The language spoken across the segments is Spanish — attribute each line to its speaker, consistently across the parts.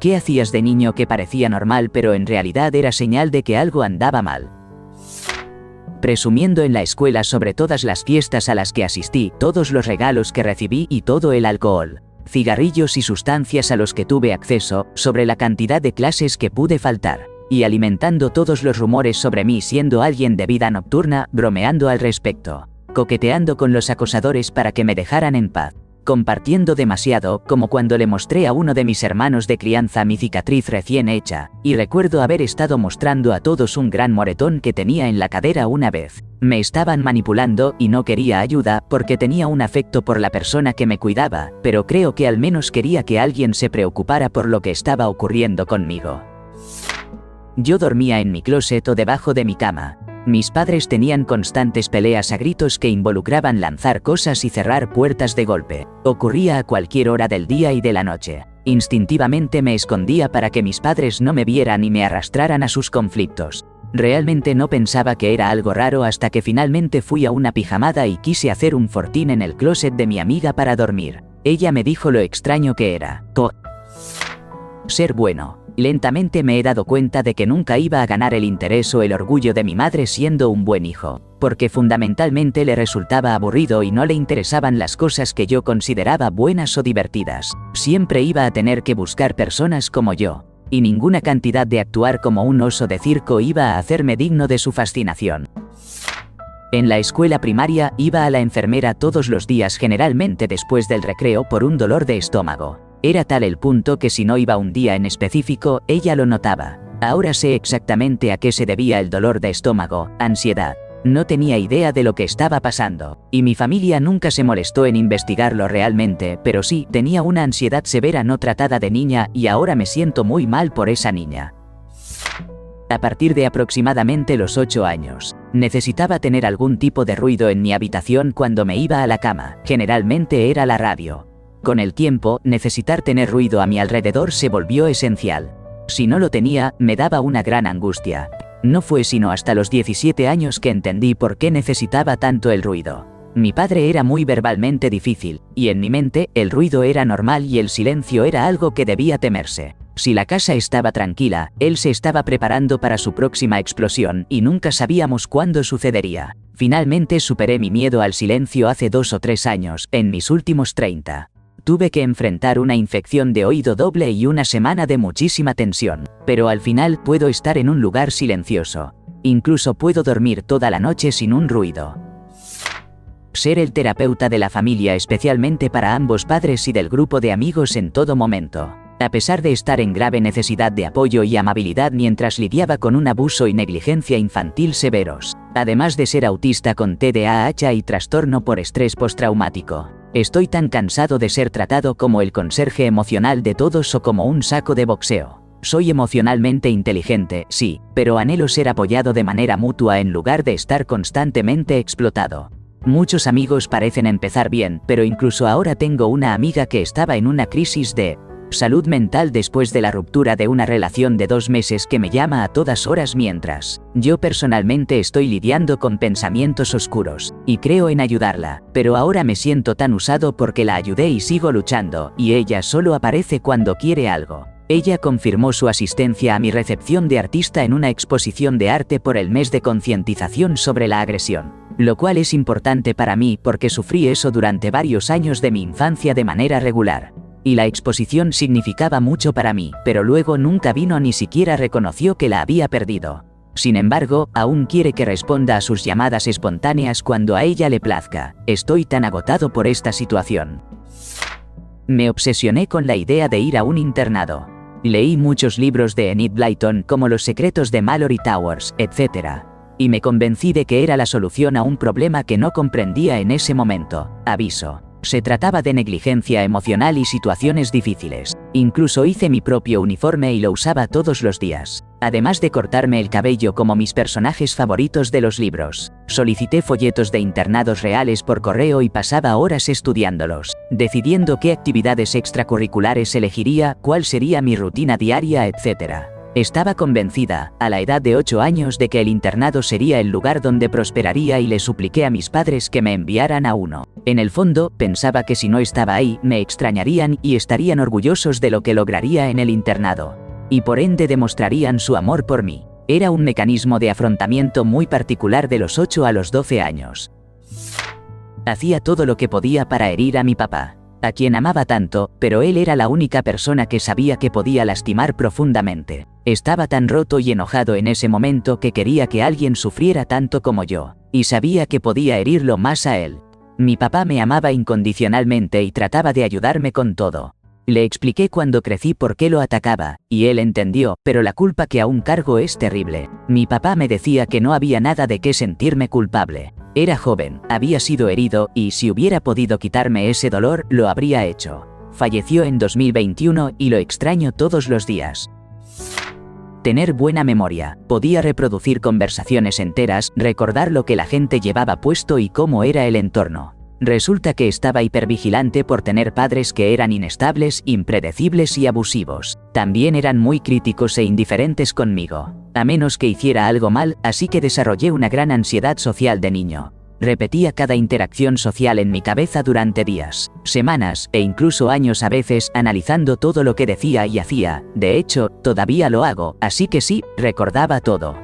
Speaker 1: ¿Qué hacías de niño que parecía normal pero en realidad era señal de que algo andaba mal? Presumiendo en la escuela sobre todas las fiestas a las que asistí, todos los regalos que recibí y todo el alcohol, cigarrillos y sustancias a los que tuve acceso, sobre la cantidad de clases que pude faltar, y alimentando todos los rumores sobre mí siendo alguien de vida nocturna, bromeando al respecto, coqueteando con los acosadores para que me dejaran en paz, compartiendo demasiado, como cuando le mostré a uno de mis hermanos de crianza mi cicatriz recién hecha, y recuerdo haber estado mostrando a todos un gran moretón que tenía en la cadera una vez. Me estaban manipulando y no quería ayuda porque tenía un afecto por la persona que me cuidaba, pero creo que al menos quería que alguien se preocupara por lo que estaba ocurriendo conmigo. Yo dormía en mi closet o debajo de mi cama. Mis padres tenían constantes peleas a gritos que involucraban lanzar cosas y cerrar puertas de golpe. Ocurría a cualquier hora del día y de la noche. Instintivamente me escondía para que mis padres no me vieran y me arrastraran a sus conflictos. Realmente no pensaba que era algo raro hasta que finalmente fui a una pijamada y quise hacer un fortín en el closet de mi amiga para dormir. Ella me dijo lo extraño que era. Ser bueno. Lentamente me he dado cuenta de que nunca iba a ganar el interés o el orgullo de mi madre siendo un buen hijo, porque fundamentalmente le resultaba aburrido y no le interesaban las cosas que yo consideraba buenas o divertidas. Siempre iba a tener que buscar personas como yo, y ninguna cantidad de actuar como un oso de circo iba a hacerme digno de su fascinación. En la escuela primaria iba a la enfermera todos los días generalmente después del recreo por un dolor de estómago. Era tal el punto que si no iba un día en específico, ella lo notaba. Ahora sé exactamente a qué se debía el dolor de estómago, ansiedad. No tenía idea de lo que estaba pasando, y mi familia nunca se molestó en investigarlo realmente, pero sí, tenía una ansiedad severa no tratada de niña y ahora me siento muy mal por esa niña. A partir de aproximadamente los 8 años, necesitaba tener algún tipo de ruido en mi habitación cuando me iba a la cama, generalmente era la radio. Con el tiempo, necesitar tener ruido a mi alrededor se volvió esencial. Si no lo tenía, me daba una gran angustia. No fue sino hasta los 17 años que entendí por qué necesitaba tanto el ruido. Mi padre era muy verbalmente difícil, y en mi mente, el ruido era normal y el silencio era algo que debía temerse. Si la casa estaba tranquila, él se estaba preparando para su próxima explosión y nunca sabíamos cuándo sucedería. Finalmente superé mi miedo al silencio hace 2 o 3 años, en mis últimos 30. Tuve que enfrentar una infección de oído doble y una semana de muchísima tensión, pero al final puedo estar en un lugar silencioso. Incluso puedo dormir toda la noche sin un ruido. Ser el terapeuta de la familia especialmente para ambos padres y del grupo de amigos en todo momento. A pesar de estar en grave necesidad de apoyo y amabilidad mientras lidiaba con un abuso y negligencia infantil severos, además de ser autista con TDAH y trastorno por estrés postraumático. Estoy tan cansado de ser tratado como el conserje emocional de todos o como un saco de boxeo. Soy emocionalmente inteligente, sí, pero anhelo ser apoyado de manera mutua en lugar de estar constantemente explotado. Muchos amigos parecen empezar bien, pero incluso ahora tengo una amiga que estaba en una crisis de salud mental después de la ruptura de una relación de 2 meses que me llama a todas horas mientras yo personalmente estoy lidiando con pensamientos oscuros, y creo en ayudarla, pero ahora me siento tan usado porque la ayudé y sigo luchando, y ella solo aparece cuando quiere algo. Ella confirmó su asistencia a mi recepción de artista en una exposición de arte por el mes de concientización sobre la agresión, lo cual es importante para mí porque sufrí eso durante varios años de mi infancia de manera regular. Y la exposición significaba mucho para mí, pero luego nunca vino ni siquiera reconoció que la había perdido. Sin embargo, aún quiere que responda a sus llamadas espontáneas cuando a ella le plazca. Estoy tan agotado por esta situación. Me obsesioné con la idea de ir a un internado. Leí muchos libros de Enid Blyton como Los secretos de Mallory Towers, etc. Y me convencí de que era la solución a un problema que no comprendía en ese momento. Aviso. Se trataba de negligencia emocional y situaciones difíciles. Incluso hice mi propio uniforme y lo usaba todos los días. Además de cortarme el cabello como mis personajes favoritos de los libros. Solicité folletos de internados reales por correo y pasaba horas estudiándolos, decidiendo qué actividades extracurriculares elegiría, cuál sería mi rutina diaria, etc. Estaba convencida, a la edad de 8 años, de que el internado sería el lugar donde prosperaría y le supliqué a mis padres que me enviaran a uno. En el fondo, pensaba que si no estaba ahí, me extrañarían y estarían orgullosos de lo que lograría en el internado. Y por ende demostrarían su amor por mí. Era un mecanismo de afrontamiento muy particular de los 8 a los 12 años. Hacía todo lo que podía para herir a mi papá, a quien amaba tanto, pero él era la única persona que sabía que podía lastimar profundamente. Estaba tan roto y enojado en ese momento que quería que alguien sufriera tanto como yo, y sabía que podía herirlo más a él. Mi papá me amaba incondicionalmente y trataba de ayudarme con todo. Le expliqué cuando crecí por qué lo atacaba, y él entendió, pero la culpa que aún cargo es terrible. Mi papá me decía que no había nada de qué sentirme culpable. Era joven, había sido herido, y si hubiera podido quitarme ese dolor, lo habría hecho. Falleció en 2021 y lo extraño todos los días. Tener buena memoria. Podía reproducir conversaciones enteras, recordar lo que la gente llevaba puesto y cómo era el entorno. Resulta que estaba hipervigilante por tener padres que eran inestables, impredecibles y abusivos. También eran muy críticos e indiferentes conmigo, a menos que hiciera algo mal, así que desarrollé una gran ansiedad social de niño. Repetía cada interacción social en mi cabeza durante días, semanas e incluso años a veces, analizando todo lo que decía y hacía. De hecho, todavía lo hago, así que sí, recordaba todo.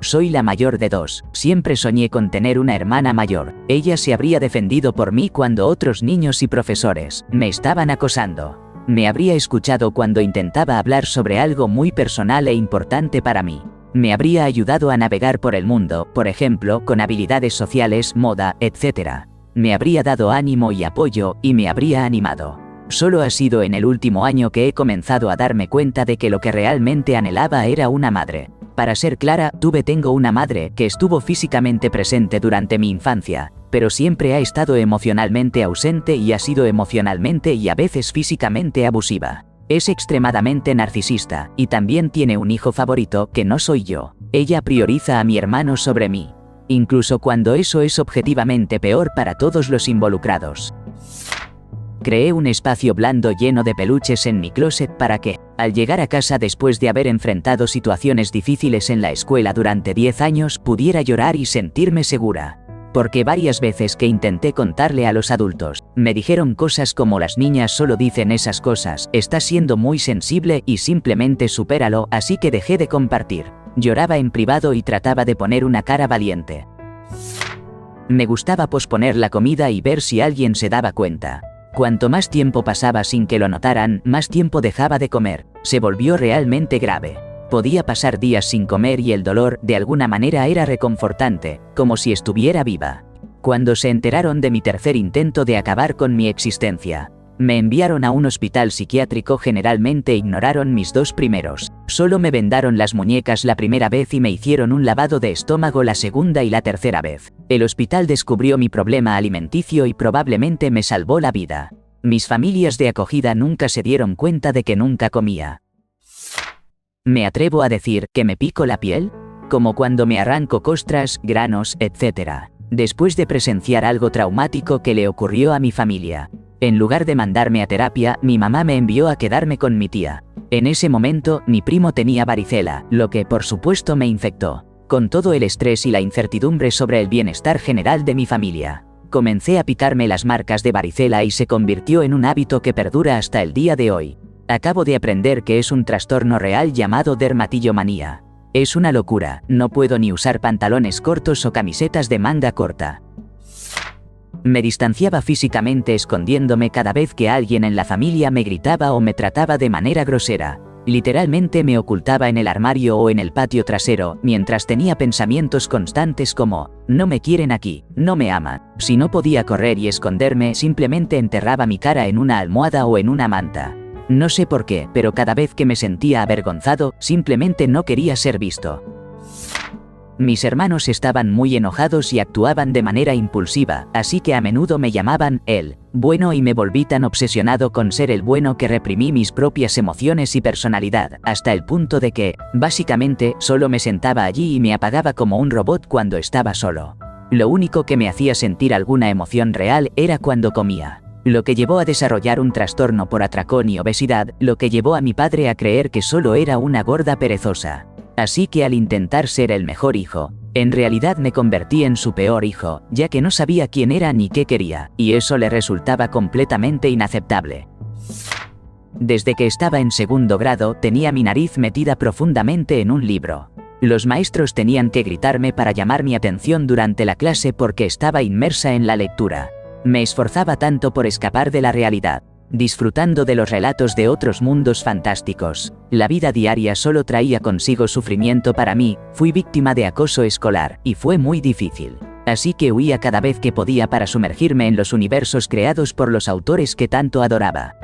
Speaker 1: Soy la mayor de 2, siempre soñé con tener una hermana mayor. Ella se habría defendido por mí cuando otros niños y profesores me estaban acosando. Me habría escuchado cuando intentaba hablar sobre algo muy personal e importante para mí. Me habría ayudado a navegar por el mundo, por ejemplo, con habilidades sociales, moda, etc. Me habría dado ánimo y apoyo, y me habría animado. Solo ha sido en el último año que he comenzado a darme cuenta de que lo que realmente anhelaba era una madre. Para ser clara, tengo una madre que estuvo físicamente presente durante mi infancia, pero siempre ha estado emocionalmente ausente y ha sido emocionalmente y a veces físicamente abusiva. Es extremadamente narcisista, y también tiene un hijo favorito que no soy yo. Ella prioriza a mi hermano sobre mí, incluso cuando eso es objetivamente peor para todos los involucrados. Creé un espacio blando lleno de peluches en mi closet para que, al llegar a casa después de haber enfrentado situaciones difíciles en la escuela durante 10 años, pudiera llorar y sentirme segura. Porque varias veces que intenté contarle a los adultos, me dijeron cosas como las niñas solo dicen esas cosas, estás siendo muy sensible y simplemente supéralo, así que dejé de compartir. Lloraba en privado y trataba de poner una cara valiente. Me gustaba posponer la comida y ver si alguien se daba cuenta. Cuanto más tiempo pasaba sin que lo notaran, más tiempo dejaba de comer. Se volvió realmente grave. Podía pasar días sin comer y el dolor, de alguna manera, era reconfortante, como si estuviera viva. Cuando se enteraron de mi tercer intento de acabar con mi existencia, me enviaron a un hospital psiquiátrico. Generalmente ignoraron mis 2 primeros. Solo me vendaron las muñecas la primera vez y me hicieron un lavado de estómago la segunda y la tercera vez. El hospital descubrió mi problema alimenticio y probablemente me salvó la vida. Mis familias de acogida nunca se dieron cuenta de que nunca comía. ¿Me atrevo a decir que me pico la piel? Como cuando me arranco costras, granos, etc. Después de presenciar algo traumático que le ocurrió a mi familia. En lugar de mandarme a terapia, mi mamá me envió a quedarme con mi tía. En ese momento, mi primo tenía varicela, lo que por supuesto me infectó. Con todo el estrés y la incertidumbre sobre el bienestar general de mi familia, comencé a picarme las marcas de varicela y se convirtió en un hábito que perdura hasta el día de hoy. Acabo de aprender que es un trastorno real llamado dermatillomanía. Es una locura, no puedo ni usar pantalones cortos o camisetas de manga corta. Me distanciaba físicamente escondiéndome cada vez que alguien en la familia me gritaba o me trataba de manera grosera. Literalmente me ocultaba en el armario o en el patio trasero, mientras tenía pensamientos constantes como, no me quieren aquí, no me aman. Si no podía correr y esconderme, simplemente enterraba mi cara en una almohada o en una manta. No sé por qué, pero cada vez que me sentía avergonzado, simplemente no quería ser visto. Mis hermanos estaban muy enojados y actuaban de manera impulsiva, así que a menudo me llamaban el bueno y me volví tan obsesionado con ser el bueno que reprimí mis propias emociones y personalidad, hasta el punto de que, básicamente, solo me sentaba allí y me apagaba como un robot cuando estaba solo. Lo único que me hacía sentir alguna emoción real era cuando comía. lo que llevó a desarrollar un trastorno por atracón y obesidad, lo que llevó a mi padre a creer que solo era una gorda perezosa. Así que al intentar ser el mejor hijo, en realidad me convertí en su peor hijo, ya que no sabía quién era ni qué quería, y eso le resultaba completamente inaceptable. Desde que estaba en segundo grado tenía mi nariz metida profundamente en un libro. Los maestros tenían que gritarme para llamar mi atención durante la clase porque estaba inmersa en la lectura. Me esforzaba tanto por escapar de la realidad, disfrutando de los relatos de otros mundos fantásticos. La vida diaria solo traía consigo sufrimiento para mí, fui víctima de acoso escolar, y fue muy difícil. Así que huía cada vez que podía para sumergirme en los universos creados por los autores que tanto adoraba.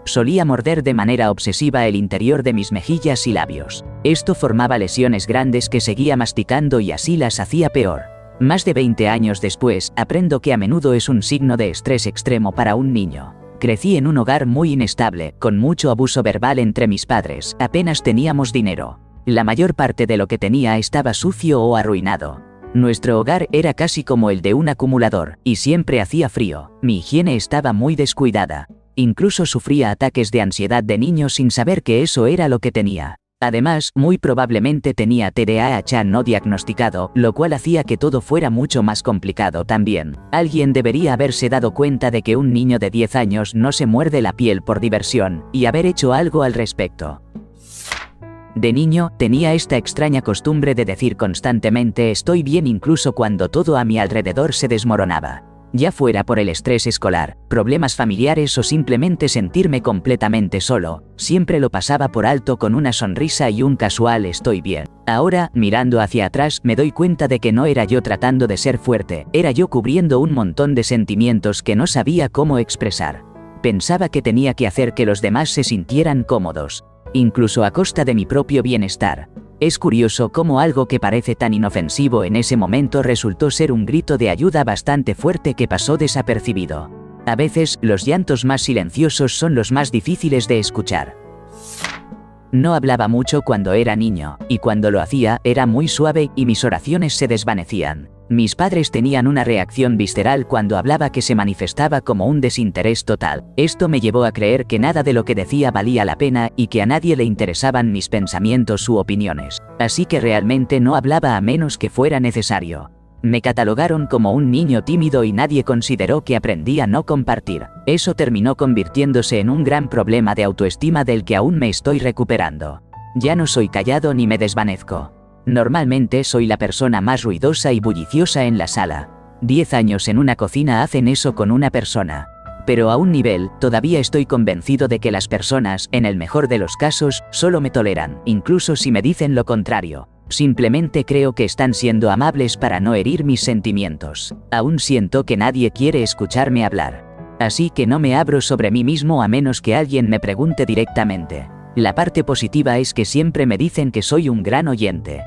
Speaker 1: Solía morder de manera obsesiva el interior de mis mejillas y labios. Esto formaba lesiones grandes que seguía masticando y así las hacía peor. Más de 20 años después, aprendo que a menudo es un signo de estrés extremo para un niño. Crecí en un hogar muy inestable, con mucho abuso verbal entre mis padres, apenas teníamos dinero. La mayor parte de lo que tenía estaba sucio o arruinado. Nuestro hogar era casi como el de un acumulador, y siempre hacía frío. Mi higiene estaba muy descuidada. Incluso sufría ataques de ansiedad de niño sin saber que eso era lo que tenía. Además, muy probablemente tenía TDAH no diagnosticado, lo cual hacía que todo fuera mucho más complicado también. Alguien debería haberse dado cuenta de que un niño de 10 años no se muerde la piel por diversión, y haber hecho algo al respecto. De niño, tenía esta extraña costumbre de decir constantemente estoy bien incluso cuando todo a mi alrededor se desmoronaba. Ya fuera por el estrés escolar, problemas familiares o simplemente sentirme completamente solo, siempre lo pasaba por alto con una sonrisa y un casual estoy bien. Ahora, mirando hacia atrás, me doy cuenta de que no era yo tratando de ser fuerte, era yo cubriendo un montón de sentimientos que no sabía cómo expresar. Pensaba que tenía que hacer que los demás se sintieran cómodos, incluso a costa de mi propio bienestar. Es curioso cómo algo que parece tan inofensivo en ese momento resultó ser un grito de ayuda bastante fuerte que pasó desapercibido. A veces, los llantos más silenciosos son los más difíciles de escuchar. No hablaba mucho cuando era niño, y cuando lo hacía, era muy suave y mis oraciones se desvanecían. Mis padres tenían una reacción visceral cuando hablaba que se manifestaba como un desinterés total. Esto me llevó a creer que nada de lo que decía valía la pena y que a nadie le interesaban mis pensamientos u opiniones. Así que realmente no hablaba a menos que fuera necesario. Me catalogaron como un niño tímido y nadie consideró que aprendí a no compartir. Eso terminó convirtiéndose en un gran problema de autoestima del que aún me estoy recuperando. Ya no soy callado ni me desvanezco. Normalmente soy la persona más ruidosa y bulliciosa en la sala. 10 años en una cocina hacen eso con una persona. Pero a un nivel, todavía estoy convencido de que las personas, en el mejor de los casos, solo me toleran, incluso si me dicen lo contrario. Simplemente creo que están siendo amables para no herir mis sentimientos. Aún siento que nadie quiere escucharme hablar. Así que no me abro sobre mí mismo a menos que alguien me pregunte directamente. La parte positiva es que siempre me dicen que soy un gran oyente.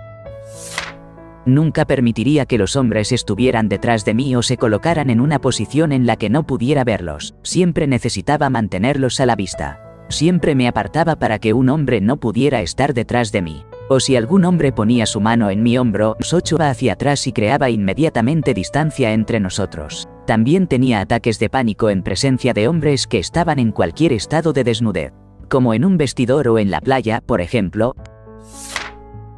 Speaker 1: Nunca permitiría que los hombres estuvieran detrás de mí o se colocaran en una posición en la que no pudiera verlos. Siempre necesitaba mantenerlos a la vista. Siempre me apartaba para que un hombre no pudiera estar detrás de mí. O si algún hombre ponía su mano en mi hombro, echaba hacia atrás y creaba inmediatamente distancia entre nosotros. También tenía ataques de pánico en presencia de hombres que estaban en cualquier estado de desnudez. Como en un vestidor o en la playa, por ejemplo.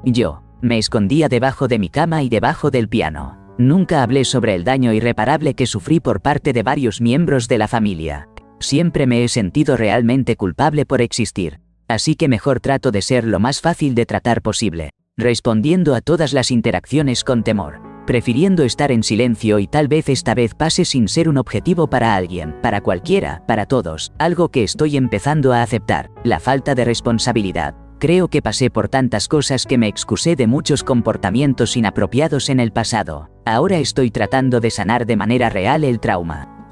Speaker 1: Yo me escondía debajo de mi cama y debajo del piano. Nunca hablé sobre el daño irreparable que sufrí por parte de varios miembros de la familia. Siempre me he sentido realmente culpable por existir. Así que mejor trato de ser lo más fácil de tratar posible, respondiendo a todas las interacciones con temor, prefiriendo estar en silencio y tal vez esta vez pase sin ser un objetivo para alguien, para cualquiera, para todos, algo que estoy empezando a aceptar, la falta de responsabilidad. Creo que pasé por tantas cosas que me excusé de muchos comportamientos inapropiados en el pasado. Ahora estoy tratando de sanar de manera real el trauma.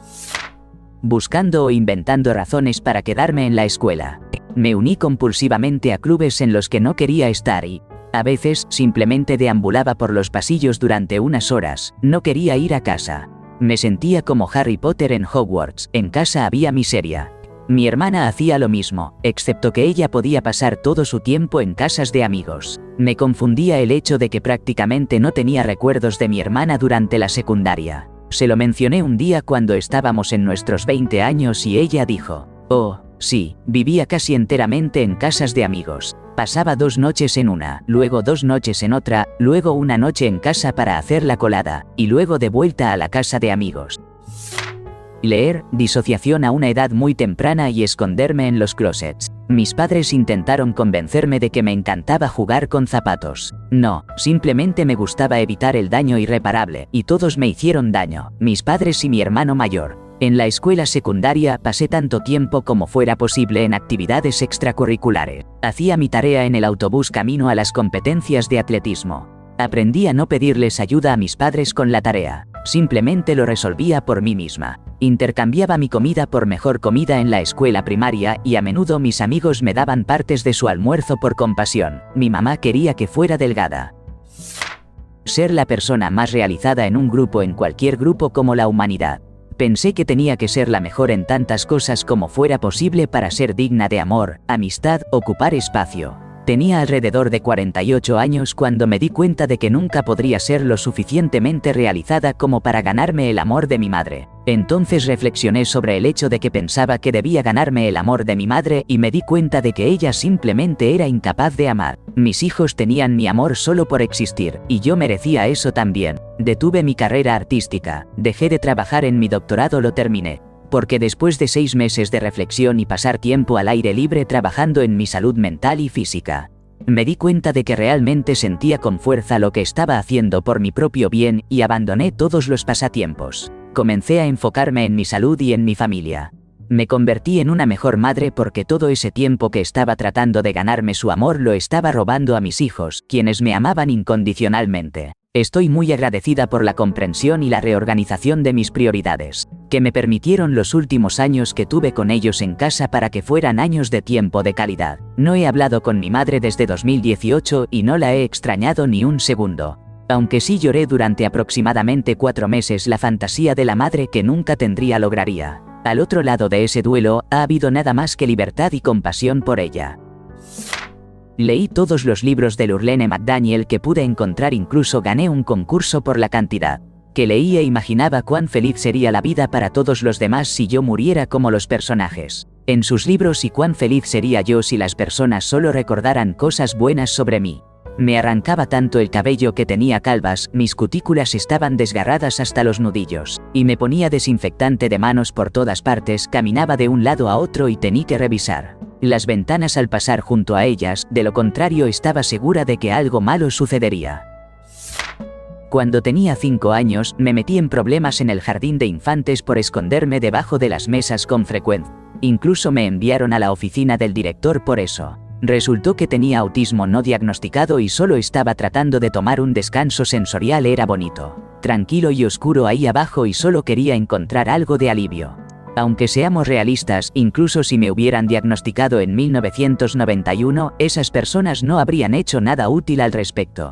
Speaker 1: Buscando o inventando razones para quedarme en la escuela. Me uní compulsivamente a clubes en los que no quería estar y, a veces, simplemente deambulaba por los pasillos durante unas horas. No quería ir a casa. Me sentía como Harry Potter en Hogwarts. En casa había miseria. Mi hermana hacía lo mismo, excepto que ella podía pasar todo su tiempo en casas de amigos. Me confundía el hecho de que prácticamente no tenía recuerdos de mi hermana durante la secundaria. Se lo mencioné un día cuando estábamos en nuestros 20 años y ella dijo, oh, sí, vivía casi enteramente en casas de amigos. Pasaba 2 noches en una, luego 2 noches en otra, luego una noche en casa para hacer la colada, y luego de vuelta a la casa de amigos. Leer, disociación a una edad muy temprana y esconderme en los closets. Mis padres intentaron convencerme de que me encantaba jugar con zapatos. No, simplemente me gustaba evitar el daño irreparable, y todos me hicieron daño, mis padres y mi hermano mayor. En la escuela secundaria pasé tanto tiempo como fuera posible en actividades extracurriculares. Hacía mi tarea en el autobús camino a las competencias de atletismo. Aprendí a no pedirles ayuda a mis padres con la tarea. Simplemente lo resolvía por mí misma. Intercambiaba mi comida por mejor comida en la escuela primaria y a menudo mis amigos me daban partes de su almuerzo por compasión. Mi mamá quería que fuera delgada. Ser la persona más realizada en un grupo, en cualquier grupo como la humanidad. Pensé que tenía que ser la mejor en tantas cosas como fuera posible para ser digna de amor, amistad, ocupar espacio. Tenía alrededor de 48 años cuando me di cuenta de que nunca podría ser lo suficientemente realizada como para ganarme el amor de mi madre. Entonces reflexioné sobre el hecho de que pensaba que debía ganarme el amor de mi madre y me di cuenta de que ella simplemente era incapaz de amar. Mis hijos tenían mi amor solo por existir, y yo merecía eso también. Detuve mi carrera artística, dejé de trabajar en mi doctorado, lo terminé. Porque después de 6 meses de reflexión y pasar tiempo al aire libre trabajando en mi salud mental y física, me di cuenta de que realmente sentía con fuerza lo que estaba haciendo por mi propio bien y abandoné todos los pasatiempos. Comencé a enfocarme en mi salud y en mi familia. Me convertí en una mejor madre porque todo ese tiempo que estaba tratando de ganarme su amor lo estaba robando a mis hijos, quienes me amaban incondicionalmente. Estoy muy agradecida por la comprensión y la reorganización de mis prioridades, que me permitieron los últimos años que tuve con ellos en casa para que fueran años de tiempo de calidad. No he hablado con mi madre desde 2018 y no la he extrañado ni un segundo. Aunque sí lloré durante aproximadamente 4 meses la fantasía de la madre que nunca tendría lograría. Al otro lado de ese duelo, ha habido nada más que libertad y compasión por ella. Leí todos los libros de Lurlene McDaniel que pude encontrar, incluso gané un concurso por la cantidad que leí e imaginaba cuán feliz sería la vida para todos los demás si yo muriera como los personajes en sus libros y cuán feliz sería yo si las personas solo recordaran cosas buenas sobre mí. Me arrancaba tanto el cabello que tenía calvas, mis cutículas estaban desgarradas hasta los nudillos, y me ponía desinfectante de manos por todas partes, caminaba de un lado a otro y tenía que revisar las ventanas al pasar junto a ellas, de lo contrario estaba segura de que algo malo sucedería. Cuando tenía 5 años, me metí en problemas en el jardín de infantes por esconderme debajo de las mesas con frecuencia. Incluso me enviaron a la oficina del director por eso. Resultó que tenía autismo no diagnosticado y solo estaba tratando de tomar un descanso sensorial. Era bonito, tranquilo y oscuro ahí abajo y solo quería encontrar algo de alivio. Aunque seamos realistas, incluso si me hubieran diagnosticado en 1991, esas personas no habrían hecho nada útil al respecto.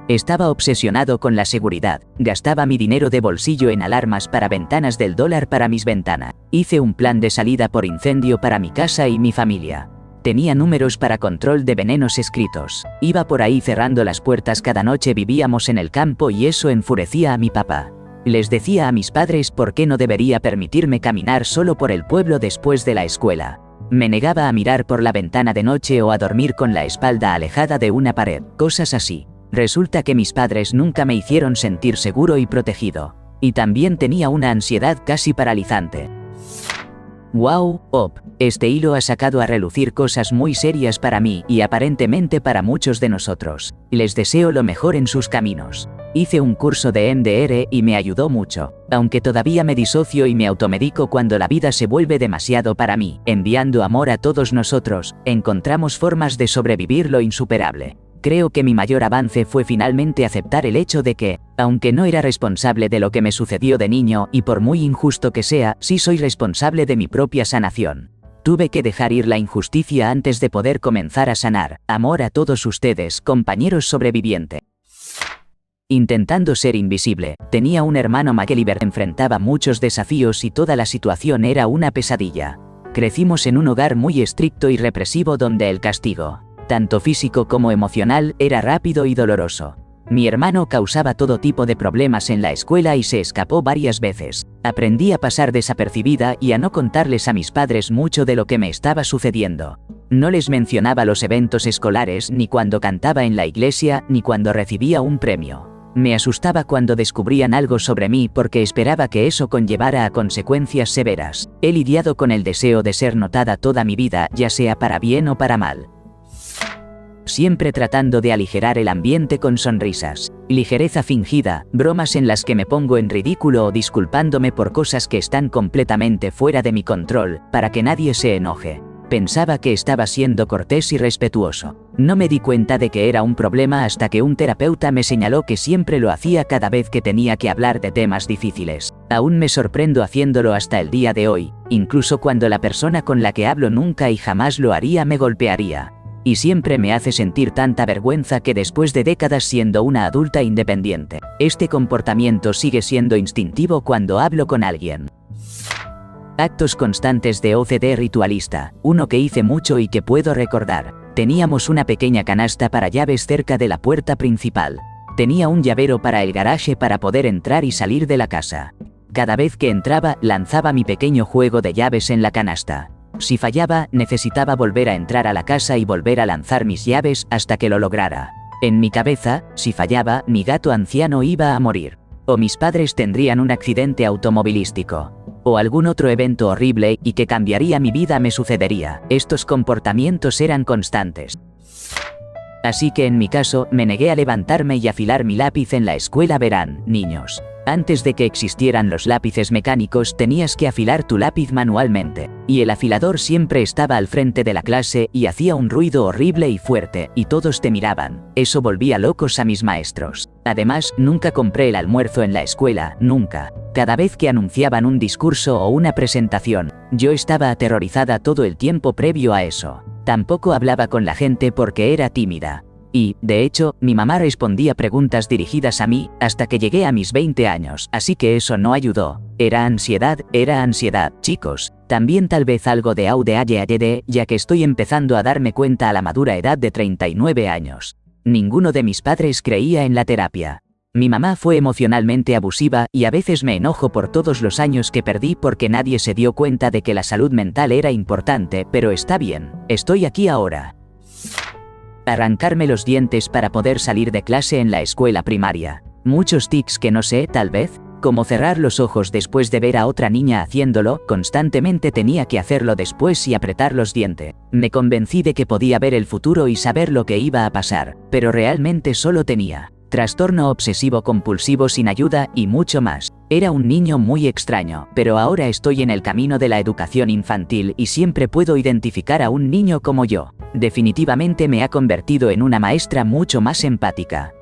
Speaker 1: Estaba obsesionado con la seguridad, gastaba mi dinero de bolsillo en alarmas para ventanas del dólar para mis ventanas. Hice un plan de salida por incendio para mi casa y mi familia. Tenía números para control de venenos escritos. Iba por ahí cerrando las puertas cada noche. Vivíamos en el campo y eso enfurecía a mi papá. Les decía a mis padres por qué no debería permitirme caminar solo por el pueblo después de la escuela. Me negaba a mirar por la ventana de noche o a dormir con la espalda alejada de una pared, cosas así. Resulta que mis padres nunca me hicieron sentir seguro y protegido. Y también tenía una ansiedad casi paralizante. Wow, este hilo ha sacado a relucir cosas muy serias para mí y aparentemente para muchos de nosotros. Les deseo lo mejor en sus caminos. Hice un curso de MDR y me ayudó mucho, aunque todavía me disocio y me automedico cuando la vida se vuelve demasiado para mí. Enviando amor a todos nosotros, encontramos formas de sobrevivir lo insuperable. Creo que mi mayor avance fue finalmente aceptar el hecho de que, aunque no era responsable de lo que me sucedió de niño y por muy injusto que sea, sí soy responsable de mi propia sanación. Tuve que dejar ir la injusticia antes de poder comenzar a sanar. Amor a todos ustedes, compañeros sobrevivientes. Intentando ser invisible, tenía un hermano MacGyver. Enfrentaba muchos desafíos y toda la situación era una pesadilla. Crecimos en un hogar muy estricto y represivo donde el castigo, tanto físico como emocional, era rápido y doloroso. Mi hermano causaba todo tipo de problemas en la escuela y se escapó varias veces. Aprendí a pasar desapercibida y a no contarles a mis padres mucho de lo que me estaba sucediendo. No les mencionaba los eventos escolares, ni cuando cantaba en la iglesia, ni cuando recibía un premio. Me asustaba cuando descubrían algo sobre mí porque esperaba que eso conllevara a consecuencias severas. He lidiado con el deseo de ser notada toda mi vida, ya sea para bien o para mal. Siempre tratando de aligerar el ambiente con sonrisas, ligereza fingida, bromas en las que me pongo en ridículo o disculpándome por cosas que están completamente fuera de mi control, para que nadie se enoje. Pensaba que estaba siendo cortés y respetuoso. No me di cuenta de que era un problema hasta que un terapeuta me señaló que siempre lo hacía cada vez que tenía que hablar de temas difíciles. Aún me sorprendo haciéndolo hasta el día de hoy, incluso cuando la persona con la que hablo nunca y jamás lo haría me golpearía. Y siempre me hace sentir tanta vergüenza que después de décadas siendo una adulta independiente, este comportamiento sigue siendo instintivo cuando hablo con alguien. Actos constantes de OCD ritualista, uno que hice mucho y que puedo recordar. Teníamos una pequeña canasta para llaves cerca de la puerta principal. Tenía un llavero para el garaje para poder entrar y salir de la casa. Cada vez que entraba, lanzaba mi pequeño juego de llaves en la canasta. Si fallaba, necesitaba volver a entrar a la casa y volver a lanzar mis llaves hasta que lo lograra. En mi cabeza, si fallaba, mi gato anciano iba a morir. O mis padres tendrían un accidente automovilístico. O algún otro evento horrible y que cambiaría mi vida me sucedería. Estos comportamientos eran constantes. Así que en mi caso, me negué a levantarme y afilar mi lápiz en la escuela. Verán, niños. Antes de que existieran los lápices mecánicos tenías que afilar tu lápiz manualmente, y el afilador siempre estaba al frente de la clase y hacía un ruido horrible y fuerte, y todos te miraban. Eso volvía locos a mis maestros. Además, nunca compré el almuerzo en la escuela, nunca. Cada vez que anunciaban un discurso o una presentación, yo estaba aterrorizada todo el tiempo previo a eso. Tampoco hablaba con la gente porque era tímida. Y, de hecho, mi mamá respondía preguntas dirigidas a mí, hasta que llegué a mis 20 años, así que eso no ayudó. Era ansiedad, chicos. También tal vez algo de ADHD, ya que estoy empezando a darme cuenta a la madura edad de 39 años. Ninguno de mis padres creía en la terapia. Mi mamá fue emocionalmente abusiva y a veces me enojo por todos los años que perdí porque nadie se dio cuenta de que la salud mental era importante, pero está bien, estoy aquí ahora. Arrancarme los dientes para poder salir de clase en la escuela primaria. Muchos tics que no sé, tal vez, como cerrar los ojos después de ver a otra niña haciéndolo, constantemente tenía que hacerlo después y apretar los dientes. Me convencí de que podía ver el futuro y saber lo que iba a pasar, pero realmente solo tenía trastorno obsesivo compulsivo sin ayuda y mucho más. Era un niño muy extraño, pero ahora estoy en el camino de la educación infantil y siempre puedo identificar a un niño como yo. Definitivamente me ha convertido en una maestra mucho más empática.